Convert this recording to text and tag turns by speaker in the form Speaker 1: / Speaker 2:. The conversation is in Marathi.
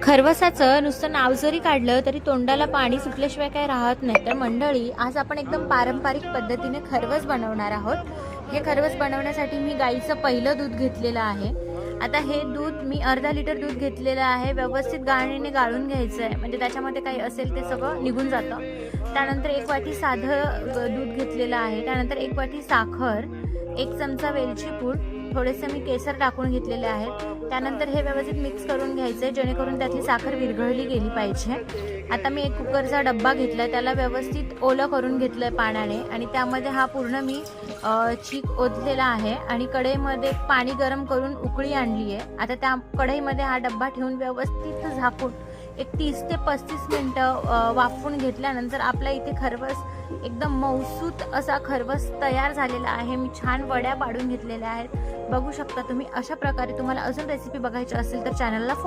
Speaker 1: खरवसाचं नुसतं नाव जरी काढलं तरी तोंडाला पाणी सुटल्याशिवाय काय राहत नाही। तर मंडळी, आज आपण एकदम पारंपरिक पद्धतीने खरवस बनवणार आहोत। हे खरवस बनवण्यासाठी मी गाईचं पहिलं दूध घेतलेलं आहे। आता हे दूध मी अर्धा लिटर दूध घेतलेलं आहे। व्यवस्थित गाळणीने गाळून घ्यायचं आहे, म्हणजे त्याच्यामध्ये काही असेल ते सगळं निघून जातं। त्यानंतर 1 वाटी साधं दूध घेतलेलं आहे। त्यानंतर 1 वाटी साखर, 1 चमचा वेलची पूड, थोडेसे मी केसर टाकून घेतलेले आहेत। त्यानंतर हे व्यवस्थित मिक्स करून घ्यायचं आहे, जेणेकरून त्यातली साखर विरघळली गेली पाहिजे। आता मी एक कुकरचा डब्बा घेतला, त्याला व्यवस्थित ओलं करून घेतलंय पाण्याने आणि त्यामध्ये हा पूर्ण मी चीक ओतलेला आहे आणि कढईमध्ये पाणी गरम करून उकळी आणली आहे। आता त्या कढईमध्ये हा डब्बा ठेवून व्यवस्थित झाकून एक 30 ते 35 मिनिटं वाफवून घेतल्यानंतर आपल्या इथे खरवस एकदम मऊसूत असा खरवस तयार झालेला आहे। मी छान वड्या पाडून घेतलेल्या आहेत, बघू शकता तुम्ही। अशा प्रकारे तुम्हाला अजून रेसिपी बघायची असेल तर चॅनलला फॉलो